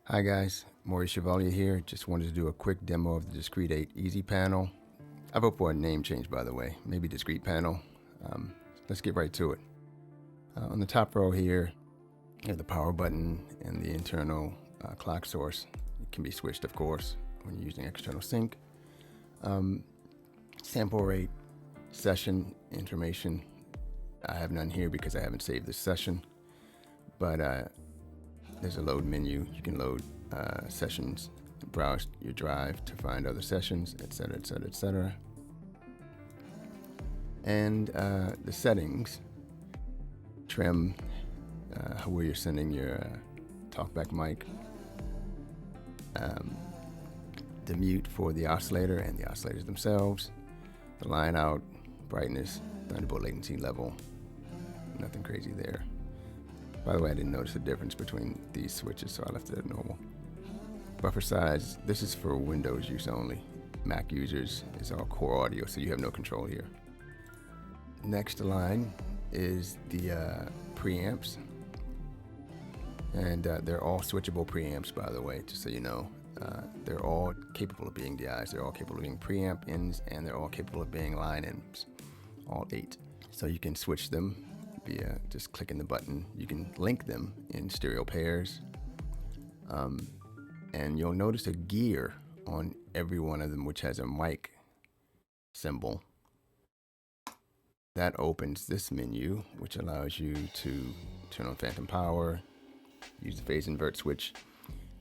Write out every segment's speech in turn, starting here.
Hi guys, Maurice Chevalier here. Just wanted to do a quick demo of the Discrete 8 Easy panel. I vote for a name change, by the way, maybe Discrete panel. Let's get right to it. On the top row here, you have the power button and the internal clock source. It can be switched, of course, when you're using external sync. Sample rate, session information. I have none here because I haven't saved this session, but there's a load menu. You can load sessions, browse your drive to find other sessions, etc., etc., etc. And the settings, trim, where you're sending your talkback mic, the mute for the oscillator and the oscillators themselves, the line out, brightness, Thunderbolt latency level, nothing crazy there. By the way, I didn't notice the difference between these switches, so I left it at normal. Buffer size, this is for Windows use only. Mac users is all core audio, so you have no control here. Next line is the preamps. And they're all switchable preamps, by the way, just so you know. They're all capable of being DIs, they're all capable of being preamp ins, and they're all capable of being line ins, all 8. So you can switch them via just clicking the button. You can link them in stereo pairs. And you'll notice a gear on every one of them, which has a mic symbol. That opens this menu, which allows you to turn on phantom power, use the phase invert switch,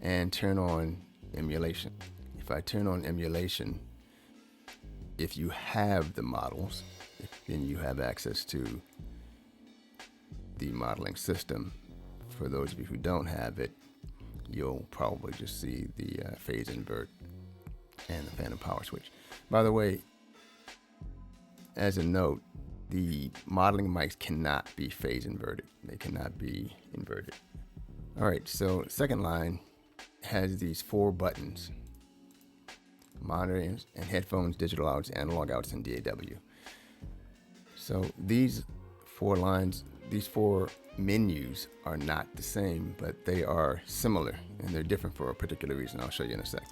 and turn on emulation. If I turn on emulation, if you have the models, then you have access to the modeling system. For those of you who don't have it, you'll probably just see the phase invert and the phantom power switch. By the way, as a note, the modeling mics cannot be phase inverted. They cannot be inverted. All right, so second line has these 4 buttons: monitors and headphones, digital outs, analog outs, and DAW. So these 4 lines, these 4 menus are not the same, but they are similar, and they're different for a particular reason. I'll show you in a sec.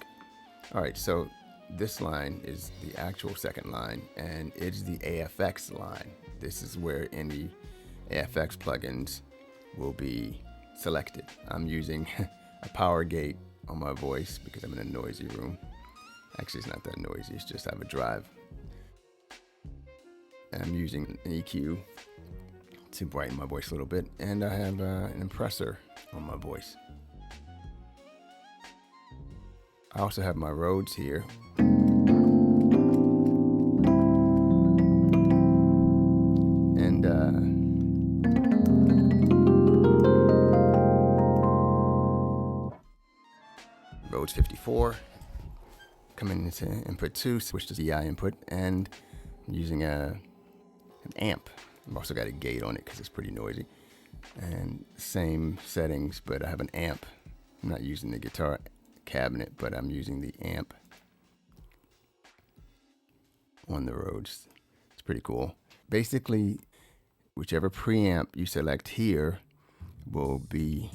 All right, so this line is the actual second line, and it's the AFX line. This is where any AFX plugins will be selected. I'm using a power gate on my voice because I'm in a noisy room. Actually, it's not that noisy, it's just I have a drive. I'm using an EQ to brighten my voice a little bit, and I have an compressor on my voice. I also have my Rhodes here. And Rhodes 54 coming into input 2, switch to DI input, and I'm using an amp. I've also got a gate on it because it's pretty noisy. And same settings, but I have an amp. I'm not using the guitar cabinet, but I'm using the amp on the Rhodes. It's pretty cool. Basically, whichever preamp you select here will be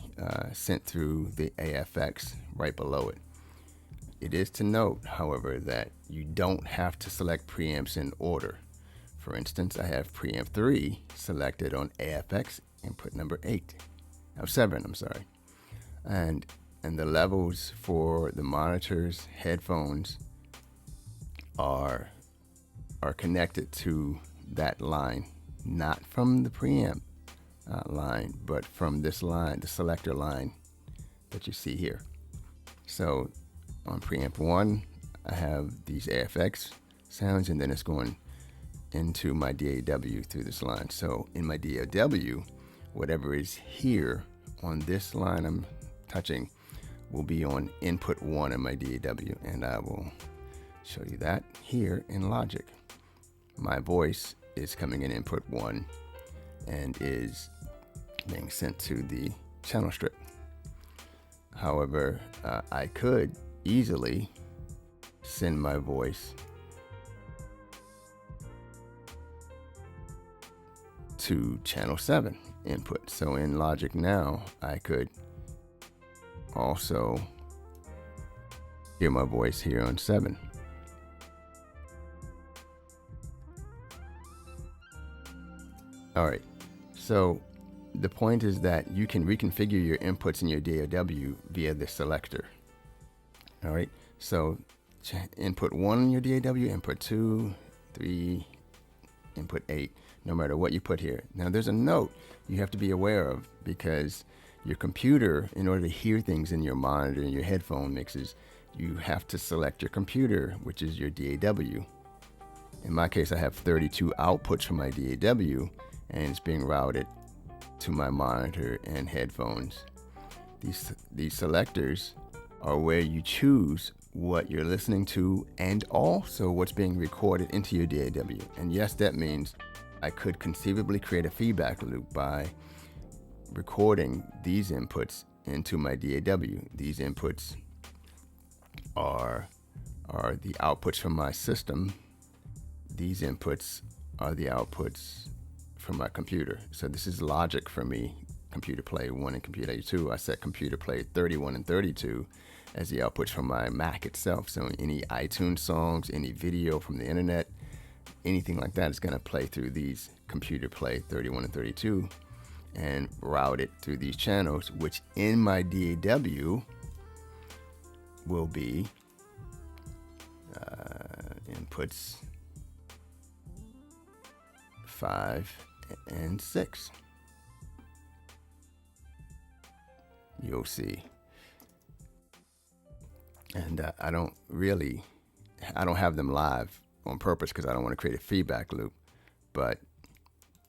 sent through the AFX right below it. It is to note, however, that you don't have to select preamps in order. For instance, I have preamp 3 selected on AFX input number 7, I'm sorry. And the levels for the monitors, headphones are connected to that line, not from the preamp line, but from this line, the selector line that you see here. So on preamp 1, I have these AFX sounds, and then it's going into my DAW through this line. So in my DAW, whatever is here on this line I'm touching will be on input 1 in my DAW, and I will show you that here in Logic. My voice is coming in input 1 and is being sent to the channel strip. However, I could easily send my voice to channel 7 input. So in Logic now, I could also hear my voice here on 7. All right, so the point is that you can reconfigure your inputs in your DAW via the selector. All right, so input 1 in your DAW, input 2, 3, input 8, no matter what you put here. Now there's a note you have to be aware of, because your computer, in order to hear things in your monitor and your headphone mixes, you have to select your computer, which is your DAW. In my case, I have 32 outputs from my DAW, and it's being routed to my monitor and headphones. These selectors are where you choose what you're listening to and also what's being recorded into your DAW. And yes, that means I could conceivably create a feedback loop by recording these inputs into my DAW. These inputs are the outputs from my system. These inputs are the outputs from my computer. So this is logic for me. Computer play 1 and computer play 2. I set computer play 31 and 32 as the outputs from my Mac itself. So any iTunes songs, any video from the internet, anything like that is going to play through these computer play 31 and 32 and route it through these channels, which in my DAW will be inputs 5 and 6. You'll see. And I don't have them live on purpose because I don't want to create a feedback loop, but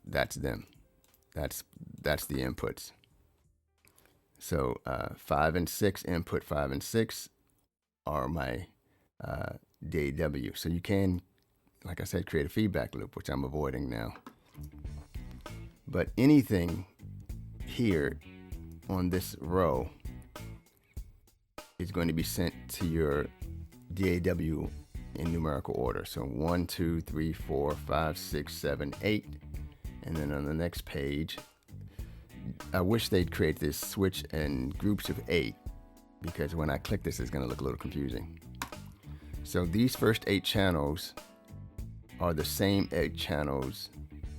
that's them. That's the inputs. So 5 and 6, input 5 and 6 are my DAW. So you can, like I said, create a feedback loop, which I'm avoiding now. But anything here on this row is going to be sent to your DAW in numerical order. So 1, 2, 3, 4, 5, 6, 7, 8. And then on the next page, I wish they'd create this switch in groups of 8, because when I click this, it's going to look a little confusing. So these first 8 channels are the same 8 channels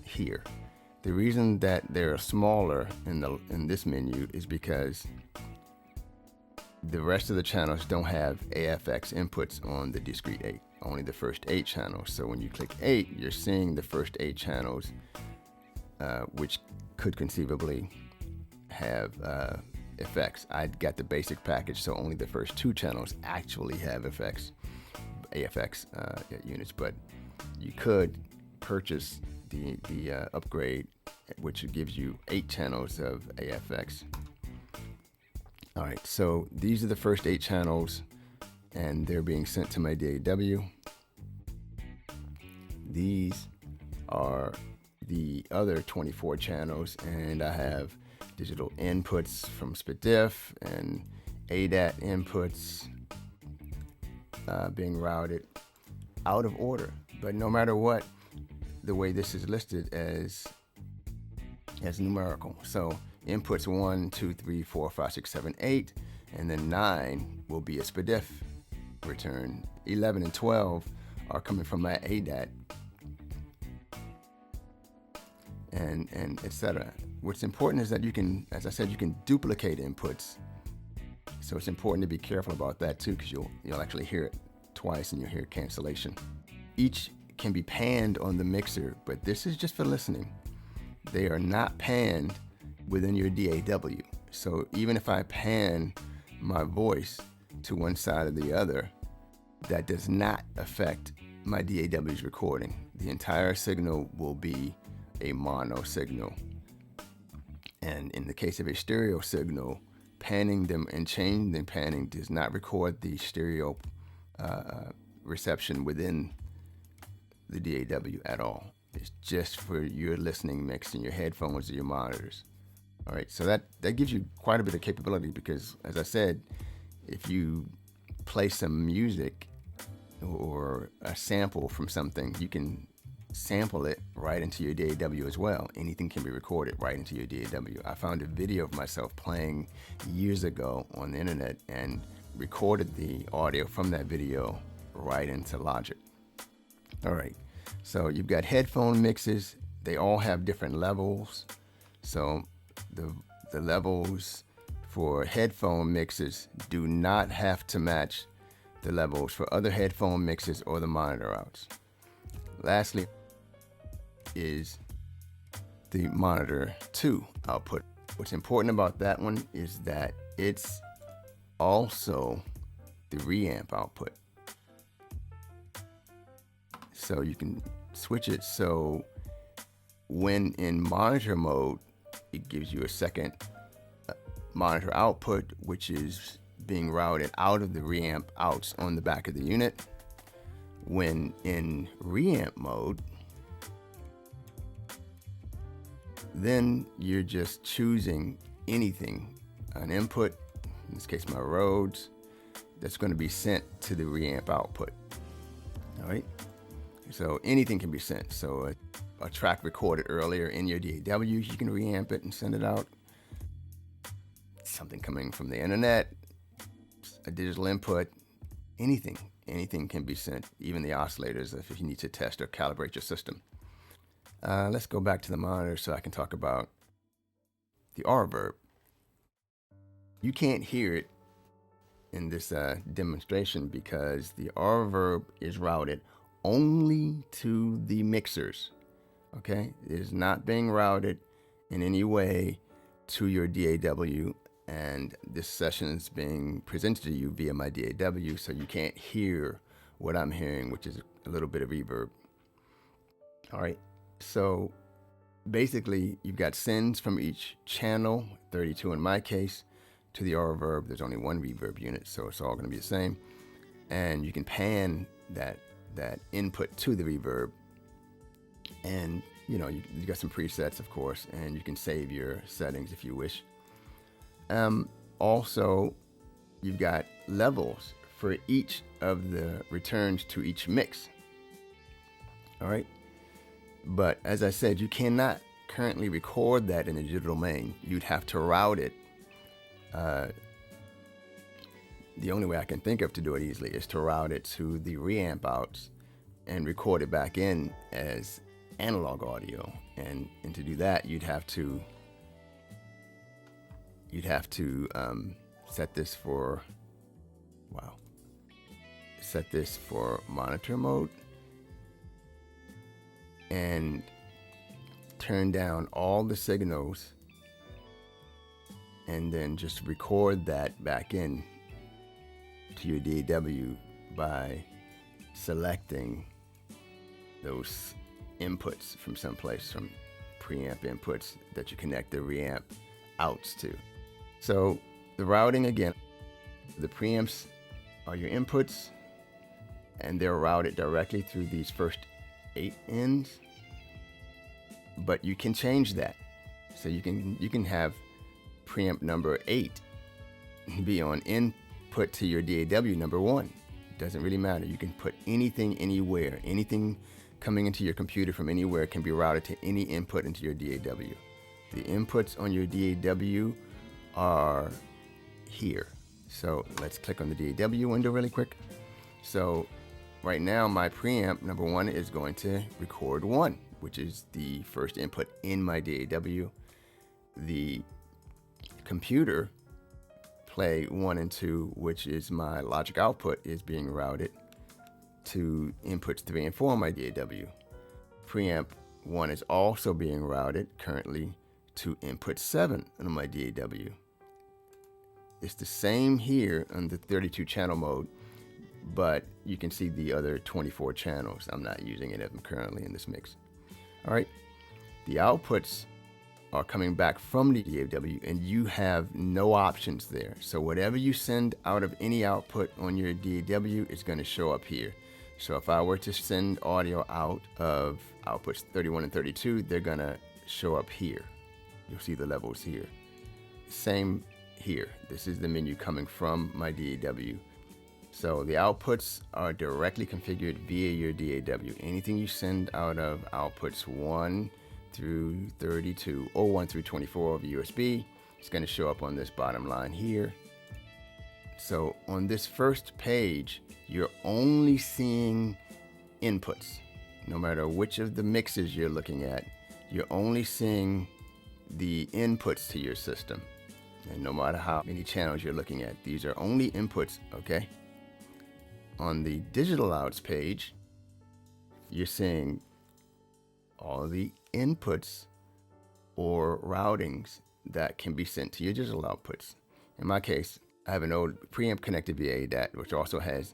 here. The reason that they're smaller in this menu is because the rest of the channels don't have AFX inputs on the Discrete 8, only the first 8 channels. So when you click 8, you're seeing the first 8 channels, which could conceivably have effects. I got the basic package, so only the first 2 channels actually have AFX units, but you could purchase the upgrade, which gives you 8 channels of AFX. All right, so these are the first 8 channels, and they're being sent to my DAW. These are the other 24 channels, and I have digital inputs from SPDIF and ADAT inputs being routed out of order. But no matter what, the way this is listed as numerical. So inputs 1, 2, 3, 4, 5, 6, 7, 8, and then 9 will be a SPDIF return. 11 and 12 are coming from my ADAT, and etc. What's important is that you can, as I said, you can duplicate inputs. So it's important to be careful about that too, because you'll actually hear it twice and you'll hear cancellation. Each can be panned on the mixer, but this is just for listening. They are not panned within your DAW. So even if I pan my voice to one side or the other, that does not affect my DAW's recording. The entire signal will be a mono signal. And in the case of a stereo signal, panning them and changing the panning does not record the stereo reception within the DAW at all. It's just for your listening mix in your headphones or your monitors. All right, so that gives you quite a bit of capability, because, as I said, if you play some music or a sample from something, you can sample it right into your DAW as well. Anything can be recorded right into your DAW. I found a video of myself playing years ago on the internet and recorded the audio from that video right into Logic. All right, so you've got headphone mixes. They all have different levels. So the levels for headphone mixes do not have to match the levels for other headphone mixes or the monitor outs. Lastly is the monitor 2 output. What's important about that one is that it's also the reamp output. So you can switch it so when in monitor mode, it gives you a second monitor output, which is being routed out of the reamp outs on the back of the unit. When in reamp mode, then you're just choosing anything, an input, in this case my Rhodes, that's going to be sent to the reamp output. All right, so anything can be sent. So a track recorded earlier in your DAW, you can reamp it and send it out. Something coming from the internet, a digital input, anything can be sent, even the oscillators if you need to test or calibrate your system. Let's go back to the monitor so I can talk about the reverb. You can't hear it in this demonstration because the reverb is routed only to the mixers. Okay, it is not being routed in any way to your DAW, and this session is being presented to you via my DAW, so you can't hear what I'm hearing, which is a little bit of reverb. All right, so basically you've got sends from each channel, 32 in my case, to the reverb. There's only one reverb unit, so it's all going to be the same, and you can pan that input to the reverb. And you got some presets, of course, and you can save your settings if you wish. Also, you've got levels for each of the returns to each mix. All right, but as I said, you cannot currently record that in a digital domain. You'd have to route it. The only way I can think of to do it easily is to route it to the reamp outs and record it back in as analog audio, and to do that you'd have to set this for monitor mode and turn down all the signals, and then just record that back in to your DAW by selecting those inputs from someplace, from preamp inputs that you connect the reamp outs to. So the routing, again, the preamps are your inputs, and they're routed directly through these first 8 ends, but you can change that. So you can have preamp number 8 be on input to your DAW number 1. It doesn't really matter. You can put anything anywhere. Anything coming into your computer from anywhere can be routed to any input into your DAW. The inputs on your DAW are here. So let's click on the DAW window really quick. So right now my preamp number 1 is going to record 1, which is the first input in my DAW. The computer play 1 and 2, which is my logic output, is being routed to inputs 3 and 4 on my DAW. Preamp 1 is also being routed currently to input 7 on my DAW. It's the same here on the 32 channel mode, but you can see the other 24 channels. I'm not using any of them currently in this mix. All right, the outputs are coming back from the DAW, and you have no options there. So whatever you send out of any output on your DAW is going to show up here. So if I were to send audio out of outputs 31 and 32, they're going to show up here. You'll see the levels here. Same here. This is the menu coming from my DAW. So the outputs are directly configured via your DAW. Anything you send out of outputs 1 through 32 or 1 through 24 of USB, it's going to show up on this bottom line here. So on this first page, you're only seeing inputs. No matter which of the mixes you're looking at, you're only seeing the inputs to your system. And no matter how many channels you're looking at, these are only inputs, okay? On the digital outs page, you're seeing all the inputs or routings that can be sent to your digital outputs. In my case, I have an old preamp connected via ADAT, which also has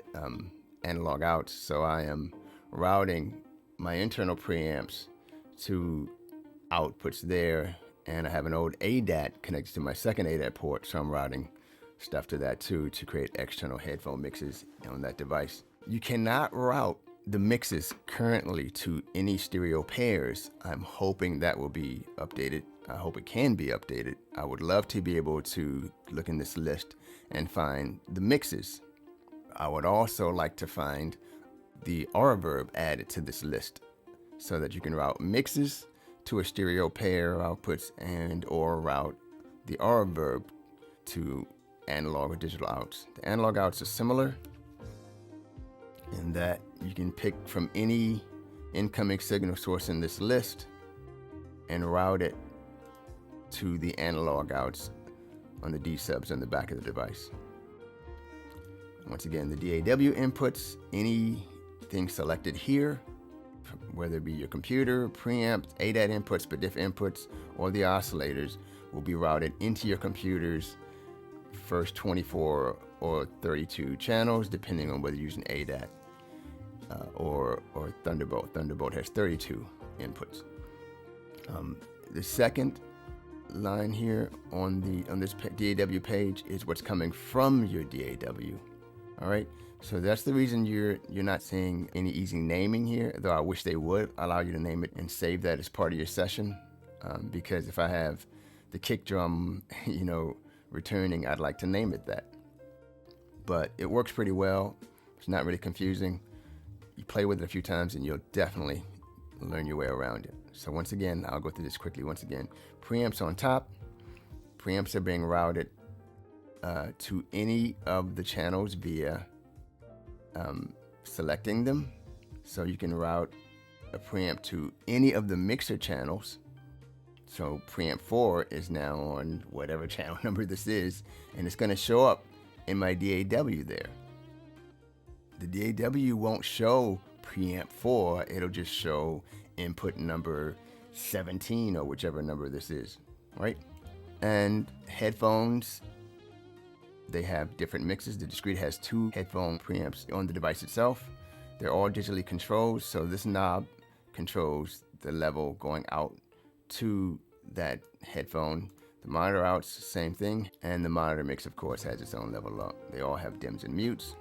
analog outs. So I am routing my internal preamps to outputs there. And I have an old ADAT connected to my second ADAT port. So I'm routing stuff to that too to create external headphone mixes on that device. You cannot route the mixes currently to any stereo pairs. I'm hoping that will be updated. I hope it can be updated. I would love to be able to look in this list and find the mixes. I would also like to find the reverb added to this list so that you can route mixes to a stereo pair outputs and or route the reverb to analog or digital outs. The analog outs are similar in that you can pick from any incoming signal source in this list and route it to the analog outs on the D subs on the back of the device. Once again, the DAW inputs, anything selected here, whether it be your computer, preamp, ADAT inputs, PDIF inputs, or the oscillators, will be routed into your computer's first 24 or 32 channels, depending on whether you're using ADAT or Thunderbolt. Thunderbolt has 32 inputs. The second line here on this DAW page is what's coming from your DAW. All right, so that's the reason you're not seeing any easy naming here, though I wish they would allow you to name it and save that as part of your session, because if I have the kick drum, returning, I'd like to name it that. But it works pretty well. It's not really confusing. You play with it a few times and you'll definitely learn your way around it. So once again, I'll go through this quickly. Once again, preamps on top. Preamps are being routed to any of the channels via selecting them. So you can route a preamp to any of the mixer channels. So preamp 4 is now on whatever channel number this is, and it's going to show up in my DAW there. The DAW won't show preamp 4, it'll just show input number 17 or whichever number this is, right? And headphones, they have different mixes. The Discrete has 2 headphone preamps on the device itself. They're all digitally controlled, so this knob controls the level going out to that headphone. The monitor outs, same thing, and the monitor mix, of course, has its own level up. They all have dims and mutes,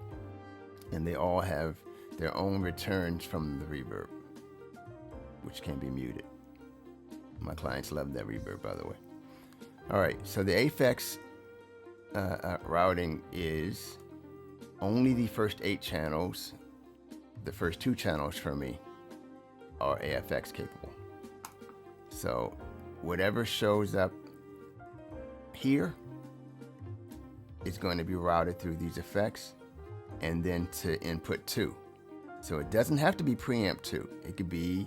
and they all have their own returns from the reverb, which can be muted. My clients love that reverb, by the way. All right, so the AFX routing is only the first 8 channels. The first 2 channels for me are AFX capable. So whatever shows up here is going to be routed through these effects and then to input 2. So it doesn't have to be preamp 2. It could be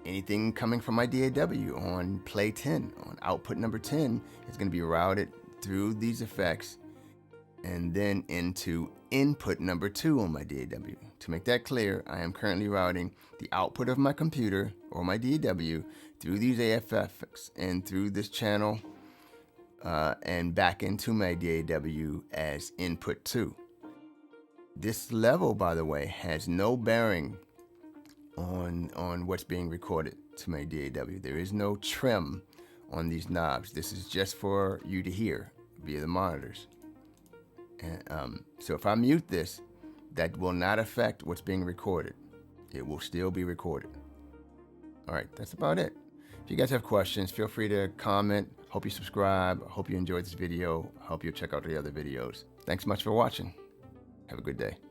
anything coming from my DAW on play 10, on output number 10. It's going to be routed through these effects and then into input number 2 on my DAW. To make that clear, I am currently routing the output of my computer or my DAW through these AFX and through this channel and back into my DAW as input 2. This level, by the way, has no bearing on what's being recorded to my DAW. There is no trim on these knobs. This is just for you to hear via the monitors. And so if I mute this, that will not affect what's being recorded. It will still be recorded. All right, that's about it. If you guys have questions, feel free to comment. Hope you subscribe. Hope you enjoyed this video. Hope you'll check out the other videos. Thanks much for watching. Have a good day.